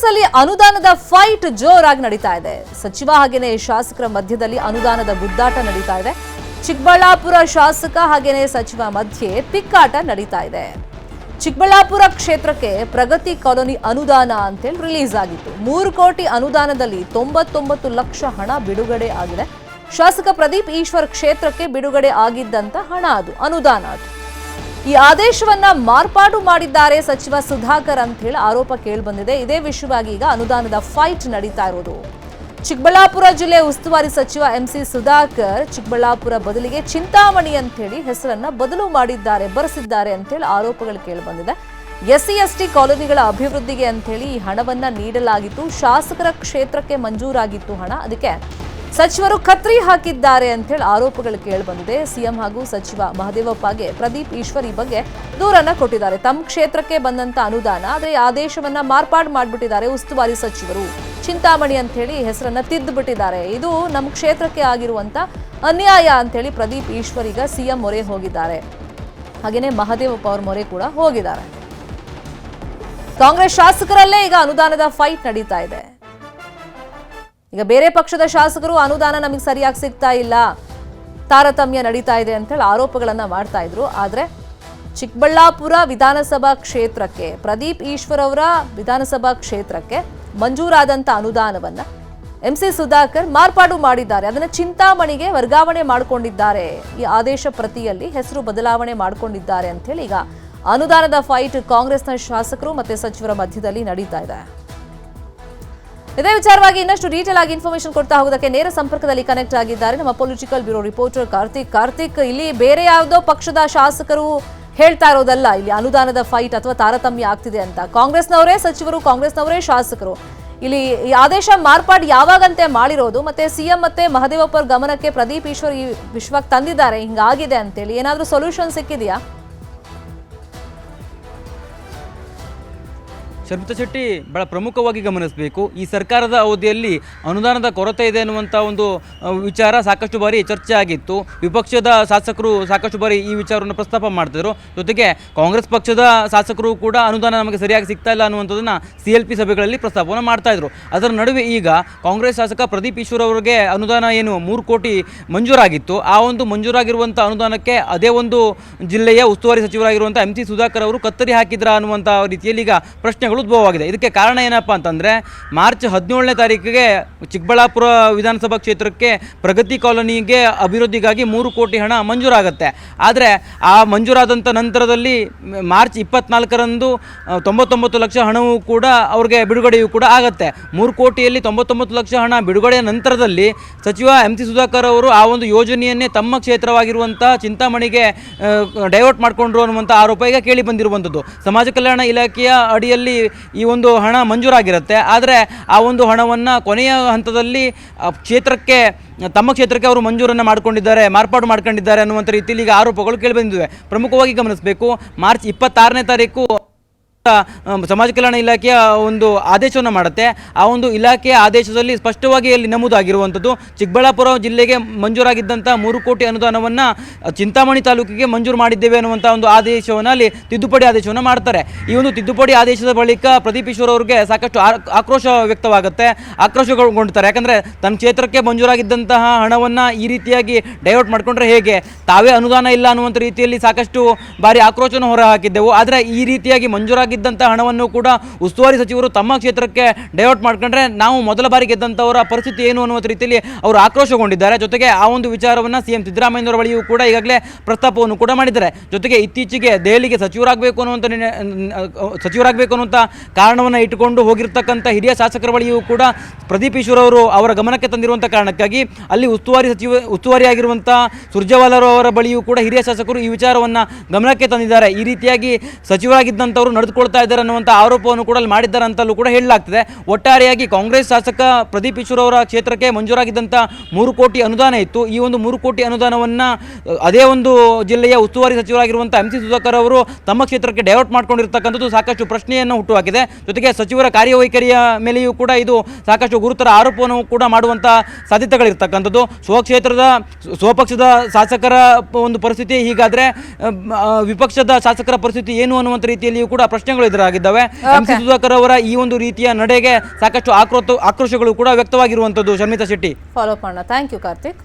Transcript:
ಅಲ್ಲಿ ಅನುದಾನದ ಫೈಟ್ ಜೋರಾಗಿ ನಡೀತಾ ಇದೆ. ಸಚಿವ ಹಾಗೇನೆ ಶಾಸಕರ ಮಧ್ಯದಲ್ಲಿ ಅನುದಾನದ ಗುದ್ದಾಟ ನಡೀತಾ ಇದೆ. ಚಿಕ್ಕಬಳ್ಳಾಪುರ ಶಾಸಕ ಹಾಗೇನೆ ಸಚಿವ ಮಧ್ಯೆ ತಿಕ್ಕಾಟ ನಡೀತಾ ಇದೆ. ಚಿಕ್ಕಬಳ್ಳಾಪುರ ಕ್ಷೇತ್ರಕ್ಕೆ ಪ್ರಗತಿ ಕಾಲೋನಿ ಅನುದಾನ ಅಂತೇಳಿ ರಿಲೀಸ್ ಆಗಿತ್ತು. 3 ಕೋಟಿ ಅನುದಾನದಲ್ಲಿ 99 ಲಕ್ಷ ಹಣ ಬಿಡುಗಡೆ ಆಗಿದೆ. ಶಾಸಕ ಪ್ರದೀಪ್ ಈಶ್ವರ್ ಕ್ಷೇತ್ರಕ್ಕೆ ಬಿಡುಗಡೆ ಆಗಿದ್ದಂತ ಹಣ ಅದು ಅನುದಾನ ಅದು. ಈ ಆದೇಶವನ್ನ ಮಾರ್ಪಾಡು ಮಾಡಿದ್ದಾರೆ ಸಚಿವ ಸುಧಾಕರ್ ಅಂತ ಹೇಳಿ ಆರೋಪ ಕೇಳಿಬಂದಿದೆ. ಇದೇ ವಿಷಯವಾಗಿ ಈಗ ಅನುದಾನದ ಫೈಟ್ ನಡೀತಾ ಇರೋದು. ಚಿಕ್ಕಬಳ್ಳಾಪುರ ಜಿಲ್ಲೆ ಉಸ್ತುವಾರಿ ಸಚಿವ ಎಂಸಿ ಸುಧಾಕರ್ ಚಿಕ್ಕಬಳ್ಳಾಪುರ ಬದಲಿಗೆ ಚಿಂತಾಮಣಿ ಅಂತ ಹೇಳಿ ಹೆಸರನ್ನ ಬದಲು ಮಾಡಿದ್ದಾರೆ, ಬರೆಸಿದ್ದಾರೆ ಅಂತ ಹೇಳಿ ಆರೋಪಗಳು ಕೇಳಿಬಂದಿದೆ. SC/ST ಕಾಲೋನಿಗಳ ಅಭಿವೃದ್ಧಿಗೆ ಅಂತ ಹೇಳಿ ಈ ಹಣವನ್ನ ನೀಡಲಾಗಿತ್ತು. ಶಾಸಕರ ಕ್ಷೇತ್ರಕ್ಕೆ ಮಂಜೂರಾಗಿತ್ತು ಹಣ, ಅದಕ್ಕೆ ಸಚಿವರು ಕತ್ರಿ ಹಾಕಿದ್ದಾರೆ ಅಂತ ಹೇಳಿ ಆರೋಪಗಳು ಕೇಳಿಬಂದಿದೆ. ಸಿಎಂ ಹಾಗೂ ಸಚಿವ ಮಹದೇವಪ್ಪಗೆ ಪ್ರದೀಪ್ ಈಶ್ವರ್ ಈ ಬಗ್ಗೆ ದೂರನ್ನ ಕೊಟ್ಟಿದ್ದಾರೆ. ತಮ್ಮ ಕ್ಷೇತ್ರಕ್ಕೆ ಬಂದಂತ ಅನುದಾನ ಆದರೆ ಆದೇಶವನ್ನ ಮಾರ್ಪಾಡು ಮಾಡಿಬಿಟ್ಟಿದ್ದಾರೆ ಉಸ್ತುವಾರಿ ಸಚಿವರು. ಚಿಂತಾಮಣಿ ಅಂತ ಹೇಳಿ ಹೆಸರನ್ನ ತಿದ್ದುಬಿಟ್ಟಿದ್ದಾರೆ. ಇದು ನಮ್ಮ ಕ್ಷೇತ್ರಕ್ಕೆ ಆಗಿರುವಂತ ಅನ್ಯಾಯ ಅಂತ ಹೇಳಿ ಪ್ರದೀಪ್ ಈಶ್ವರ್ ಈಗ ಸಿಎಂ ಮೊರೆ ಹೋಗಿದ್ದಾರೆ. ಹಾಗೇನೆ ಮಹದೇವಪ್ಪ ಅವ್ರ ಮೊರೆ ಕೂಡ ಹೋಗಿದ್ದಾರೆ. ಕಾಂಗ್ರೆಸ್ ಶಾಸಕರಲ್ಲೇ ಈಗ ಅನುದಾನದ ಫೈಟ್ ನಡೀತಾ ಇದೆ. ಈಗ ಬೇರೆ ಪಕ್ಷದ ಶಾಸಕರು ಅನುದಾನ ನಮಗೆ ಸರಿಯಾಗಿ ಸಿಗ್ತಾ ಇಲ್ಲ, ತಾರತಮ್ಯ ನಡೀತಾ ಇದೆ ಅಂತ ಹೇಳಿ ಆರೋಪಗಳನ್ನ ಮಾಡ್ತಾ ಇದ್ರು. ಆದ್ರೆ ಚಿಕ್ಕಬಳ್ಳಾಪುರ ವಿಧಾನಸಭಾ ಕ್ಷೇತ್ರಕ್ಕೆ ಪ್ರದೀಪ್ ಈಶ್ವರ್ ಅವರ ವಿಧಾನಸಭಾ ಕ್ಷೇತ್ರಕ್ಕೆ ಮಂಜೂರಾದಂತ ಅನುದಾನವನ್ನ ಎಂಸಿ ಸುಧಾಕರ್ ಮಾರ್ಪಾಡು ಮಾಡಿದ್ದಾರೆ. ಅದನ್ನ ಚಿಂತಾಮಣಿಗೆ ವರ್ಗಾವಣೆ ಮಾಡಿಕೊಂಡಿದ್ದಾರೆ. ಈ ಆದೇಶ ಪ್ರತಿಯಲ್ಲಿ ಹೆಸರು ಬದಲಾವಣೆ ಮಾಡಿಕೊಂಡಿದ್ದಾರೆ ಅಂತ ಹೇಳಿ ಈಗ ಅನುದಾನದ ಫೈಟ್ ಕಾಂಗ್ರೆಸ್ನ ಶಾಸಕರು ಮತ್ತೆ ಸಚಿವರ ಮಧ್ಯದಲ್ಲಿ ನಡೀತಾ ಇದೆ. ಇದೇ ವಿಚಾರವಾಗಿ ಇನ್ನಷ್ಟು ಡೀಟೇಲ್ ಆಗಿ ಇನ್ಫಾರ್ಮೇಶನ್ ಕೊಡ್ತಾ ಹೋಗೋದಕ್ಕೆ ನೇರ ಸಂಪರ್ಕದಲ್ಲಿ ಕನೆಕ್ಟ್ ಆಗಿದ್ದಾರೆ ನಮ್ಮ ಪೊಲಿಟಿಕಲ್ ಬ್ಯೂರೋ ರಿಪೋರ್ಟರ್ ಕಾರ್ತಿಕ್. ಇಲ್ಲಿ ಬೇರೆ ಯಾವುದೋ ಪಕ್ಷದ ಶಾಸಕರು ಹೇಳ್ತಾ ಇರೋದಲ್ಲ, ಇಲ್ಲಿ ಅನುದಾನದ ಫೈಟ್ ಅಥವಾ ತಾರತಮ್ಯ ಆಗ್ತಿದೆ ಅಂತ. ಕಾಂಗ್ರೆಸ್ನವರೇ ಸಚಿವರು, ಕಾಂಗ್ರೆಸ್ನವರೇ ಶಾಸಕರು ಇಲ್ಲಿ ಈ ಆದೇಶ ಮಾರ್ಪಾಡು ಯಾವಾಗಂತೆ ಮಾಡಿರೋದು, ಮತ್ತೆ ಸಿಎಂ ಮತ್ತೆ ಮಹದೇವಪ್ಪ ಅವ್ರ ಗಮನಕ್ಕೆ ಪ್ರದೀಪ್ ಈಶ್ವರ್ ಈ ವಿಷಯವಾಗಿ ತಂದಿದ್ದಾರೆ, ಹಿಂಗಾಗಿದೆ ಅಂತೇಳಿ ಏನಾದ್ರೂ ಸೊಲ್ಯೂಷನ್ ಸಿಕ್ಕಿದೆಯಾ? ಶರ್ಮಿತಾ ಶೆಟ್ಟಿ ಬಹಳ ಪ್ರಮುಖವಾಗಿ ಗಮನಿಸಬೇಕು. ಈ ಸರ್ಕಾರದ ಅವಧಿಯಲ್ಲಿ ಅನುದಾನದ ಕೊರತೆ ಇದೆ ಅನ್ನುವಂಥ ಒಂದು ವಿಚಾರ ಸಾಕಷ್ಟು ಬಾರಿ ಚರ್ಚೆ ಆಗಿತ್ತು. ವಿಪಕ್ಷದ ಶಾಸಕರು ಸಾಕಷ್ಟು ಬಾರಿ ಈ ವಿಚಾರವನ್ನು ಪ್ರಸ್ತಾಪ ಮಾಡ್ತಿದ್ರು. ಜೊತೆಗೆ ಕಾಂಗ್ರೆಸ್ ಪಕ್ಷದ ಶಾಸಕರು ಕೂಡ ಅನುದಾನ ನಮಗೆ ಸರಿಯಾಗಿ ಸಿಗ್ತಾ ಇಲ್ಲ ಅನ್ನುವಂಥದ್ದನ್ನು CLP ಸಭೆಗಳಲ್ಲಿ ಪ್ರಸ್ತಾಪವನ್ನು ಮಾಡ್ತಾಯಿದ್ರು. ಅದರ ನಡುವೆ ಈಗ ಕಾಂಗ್ರೆಸ್ ಶಾಸಕ ಪ್ರದೀಪ್ ಈಶ್ವರ್ ಅವರಿಗೆ ಅನುದಾನ ಏನು 3 ಕೋಟಿ ಮಂಜೂರಾಗಿತ್ತು, ಆ ಒಂದು ಮಂಜೂರಾಗಿರುವಂಥ ಅನುದಾನಕ್ಕೆ ಅದೇ ಒಂದು ಜಿಲ್ಲೆಯ ಉಸ್ತುವಾರಿ ಸಚಿವರಾಗಿರುವಂಥ MC ಸುಧಾಕರ್ ಅವರು ಕತ್ತರಿ ಹಾಕಿದ್ರ ಅನ್ನುವಂಥ ರೀತಿಯಲ್ಲಿ ಈಗ ಪ್ರಶ್ನೆಗಳು ಉದ್ಭವವಾಗಿದೆ. ಇದಕ್ಕೆ ಕಾರಣ ಏನಪ್ಪಾ ಅಂತಂದರೆ ಮಾರ್ಚ್ 17ನೇ ತಾರೀಕಿಗೆ ಚಿಕ್ಕಬಳ್ಳಾಪುರ ವಿಧಾನಸಭಾ ಕ್ಷೇತ್ರಕ್ಕೆ ಪ್ರಗತಿ ಕಾಲೋನಿಗೆ ಅಭಿವೃದ್ಧಿಗಾಗಿ 3 ಕೋಟಿ ಹಣ ಮಂಜೂರಾಗುತ್ತೆ. ಆದರೆ ಆ ಮಂಜೂರಾದಂಥ ನಂತರದಲ್ಲಿ ಮಾರ್ಚ್ 24ರಂದು 99 ಲಕ್ಷ ಹಣವೂ ಕೂಡ ಅವ್ರಿಗೆ ಬಿಡುಗಡೆಯೂ ಕೂಡ ಆಗುತ್ತೆ. 3 ಕೋಟಿಯಲ್ಲಿ 99 ಲಕ್ಷ ಹಣ ಬಿಡುಗಡೆಯ ನಂತರದಲ್ಲಿ ಸಚಿವ MC ಸುಧಾಕರ್ ಅವರು ಆ ಒಂದು ಯೋಜನೆಯನ್ನೇ ತಮ್ಮ ಕ್ಷೇತ್ರವಾಗಿರುವಂಥ ಚಿಂತಾಮಣಿಗೆ ಡೈವರ್ಟ್ ಮಾಡಿಕೊಂಡ್ರು ಅನ್ನುವಂಥ ಆರೋಪ ಈಗ ಕೇಳಿ ಬಂದಿರುವಂಥದ್ದು. ಸಮಾಜ ಕಲ್ಯಾಣ ಇಲಾಖೆಯ ಅಡಿಯಲ್ಲಿ ಈ ಒಂದು ಹಣ ಮಂಜೂರಾಗಿರುತ್ತೆ. ಆದರೆ ಆ ಒಂದು ಹಣವನ್ನು ಕೊನೆಯ ಹಂತದಲ್ಲಿ ತಮ್ಮ ಕ್ಷೇತ್ರಕ್ಕೆ ಅವರು ಮಂಜೂರನ್ನು ಮಾಡಿಕೊಂಡಿದ್ದಾರೆ, ಮಾರ್ಪಾಡು ಮಾಡ್ಕೊಂಡಿದ್ದಾರೆ ಅನ್ನುವಂಥ ರೀತಿಯಲ್ಲಿ ಈಗ ಆರೋಪಗಳು ಕೇಳಿಬಂದಿವೆ. ಪ್ರಮುಖವಾಗಿ ಗಮನಿಸಬೇಕು, ಮಾರ್ಚ್ 26ನೇ ತಾರೀಕು ಸಮಾಜ ಕಲ್ಯಾಣ ಇಲಾಖೆಯ ಒಂದು ಆದೇಶವನ್ನು ಮಾಡುತ್ತೆ. ಆ ಒಂದು ಇಲಾಖೆಯ ಆದೇಶದಲ್ಲಿ ಸ್ಪಷ್ಟವಾಗಿ ಅಲ್ಲಿ ನಮೂದಾಗಿರುವಂಥದ್ದು ಚಿಕ್ಕಬಳ್ಳಾಪುರ ಜಿಲ್ಲೆಗೆ ಮಂಜೂರಾಗಿದ್ದಂಥ 3 ಕೋಟಿ ಅನುದಾನವನ್ನು ಚಿಂತಾಮಣಿ ತಾಲೂಕಿಗೆ ಮಂಜೂರು ಮಾಡಿದ್ದೇವೆ ಅನ್ನುವಂಥ ಒಂದು ಆದೇಶವನ್ನು ಅಲ್ಲಿ ತಿದ್ದುಪಡಿ ಆದೇಶವನ್ನು ಮಾಡ್ತಾರೆ. ಈ ಒಂದು ತಿದ್ದುಪಡಿ ಆದೇಶದ ಬಳಿಕ ಪ್ರದೀಪ್ ಈಶ್ವರ್ ಅವರಿಗೆ ಸಾಕಷ್ಟು ಆಕ್ರೋಶ ವ್ಯಕ್ತವಾಗುತ್ತೆ, ಆಕ್ರೋಶಗೊಂಡ್ತಾರೆ. ಯಾಕಂದರೆ ತನ್ನ ಕ್ಷೇತ್ರಕ್ಕೆ ಮಂಜೂರಾಗಿದ್ದಂತಹ ಹಣವನ್ನು ಈ ರೀತಿಯಾಗಿ ಡೈವರ್ಟ್ ಮಾಡಿಕೊಂಡ್ರೆ ಹೇಗೆ, ತಾವೇ ಅನುದಾನ ಇಲ್ಲ ಅನ್ನುವಂಥ ರೀತಿಯಲ್ಲಿ ಸಾಕಷ್ಟು ಬಾರಿ ಆಕ್ರೋಶವನ್ನು ಹೊರಹಾಕಿದ್ದೆವು. ಆದರೆ ಈ ರೀತಿಯಾಗಿ ಮಂಜೂರಾಗಿ ಹಣವನ್ನು ಕೂಡ ಉಸ್ತುವಾರಿ ಸಚಿವರು ತಮ್ಮ ಕ್ಷೇತ್ರಕ್ಕೆ ಡೈವರ್ಟ್ ಮಾಡ್ಕೊಂಡ್ರೆ ನಾವು ಮೊದಲ ಬಾರಿ ಗೆದ್ದಂಥವರ ಪರಿಸ್ಥಿತಿ ಏನು ಅನ್ನುವ ರೀತಿಯಲ್ಲಿ ಅವರು ಆಕ್ರೋಶಗೊಂಡಿದ್ದಾರೆ. ಜೊತೆಗೆ ಆ ಒಂದು ವಿಚಾರವನ್ನು CM ಸಿದ್ದರಾಮಯ್ಯನವರ ಬಳಿಯೂ ಕೂಡ ಈಗಾಗಲೇ ಪ್ರಸ್ತಾಪವನ್ನು ಕೂಡ ಮಾಡಿದ್ದಾರೆ. ಜೊತೆಗೆ ಇತ್ತೀಚೆಗೆ ದೆಹಲಿಗೆ ಸಚಿವರಾಗಬೇಕು ಅನ್ನುವಂಥ ಕಾರಣವನ್ನು ಇಟ್ಟುಕೊಂಡು ಹೋಗಿರ್ತಕ್ಕಂಥ ಹಿರಿಯ ಶಾಸಕರ ಬಳಿಯೂ ಕೂಡ ಪ್ರದೀಪ್ ಈಶ್ವರ್ ಅವರು ಅವರ ಗಮನಕ್ಕೆ ತಂದಿರುವಂಥ ಕಾರಣಕ್ಕಾಗಿ ಅಲ್ಲಿ ಉಸ್ತುವಾರಿಯಾಗಿರುವಂಥ ಸುರ್ಜೇವಾಲಾ ಅವರ ಬಳಿಯೂ ಕೂಡ ಹಿರಿಯ ಶಾಸಕರು ಈ ವಿಚಾರವನ್ನು ಗಮನಕ್ಕೆ ತಂದಿದ್ದಾರೆ. ಈ ರೀತಿಯಾಗಿ ಸಚಿವರಾಗಿದ್ದಂಥವರು ನಡೆದುಕೊಳ್ಳುತ್ತಾ ಇದ್ದಾರೆ ಅನ್ನುವಂಥ ಆರೋಪವನ್ನು ಕೂಡ ಮಾಡಿದ್ದಾರೆ ಅಂತಲೂ ಕೂಡ ಹೇಳಲಾಗ್ತದೆ. ಒಟ್ಟಾರೆಯಾಗಿ ಕಾಂಗ್ರೆಸ್ ಶಾಸಕ ಪ್ರದೀಪ್ ಈಶ್ವರ್ ಅವರ ಕ್ಷೇತ್ರಕ್ಕೆ ಮಂಜೂರಾಗಿದ್ದಂಥ 3 ಕೋಟಿ ಅನುದಾನ ಇತ್ತು. ಈ ಒಂದು 3 ಕೋಟಿ ಅನುದಾನವನ್ನು ಅದೇ ಒಂದು ಜಿಲ್ಲೆಯ ಉಸ್ತುವಾರಿ ಸಚಿವರಾಗಿರುವಂಥ MC ಸುಧಾಕರ್ ಅವರು ತಮ್ಮ ಕ್ಷೇತ್ರಕ್ಕೆ ಡೈವರ್ಟ್ ಮಾಡ್ಕೊಂಡಿರ್ತಕ್ಕಂಥದ್ದು ಸಾಕಷ್ಟು ಪ್ರಶ್ನೆಯನ್ನು ಹುಟ್ಟುಹಾಕಿದೆ. ಜೊತೆಗೆ ಸಚಿವರ ಕಾರ್ಯವೈಖರಿಯ ಮೇಲೆಯೂ ಕೂಡ ಇದು ಸಾಕಷ್ಟು ಗುರುತರ ಆರೋಪವನ್ನು ಕೂಡ ಮಾಡುವಂಥ ಸಾಧ್ಯತೆಗಳಿರ್ತಕ್ಕಂಥದ್ದು. ಸ್ವಪಕ್ಷದ ಶಾಸಕರ ಒಂದು ಪರಿಸ್ಥಿತಿ ಹೀಗಾದರೆ ವಿಪಕ್ಷದ ಶಾಸಕರ ಪರಿಸ್ಥಿತಿ ಏನು ಅನ್ನುವಂಥ ರೀತಿಯಲ್ಲಿಯೂ ಕೂಡ ಪ್ರಶ್ನೆ ಪ್ರಶ್ನೆಗಳು ಎದುರಾಗಿದ್ದಾವೆ. ಎಂ.ಸಿ. ಸುಧಾಕರ್ ಅವರ ಈ ಒಂದು ರೀತಿಯ ನಡೆಗೆ ಸಾಕಷ್ಟು ಆಕ್ರೋಶಗಳು ಕೂಡ ವ್ಯಕ್ತವಾಗಿರುವಂತದ್ದು. ಶರ್ಮಿತಾ ಶೆಟ್ಟಿ, ಫಾಲೋ ಮಾಡೋಣ. Thank you Karthik.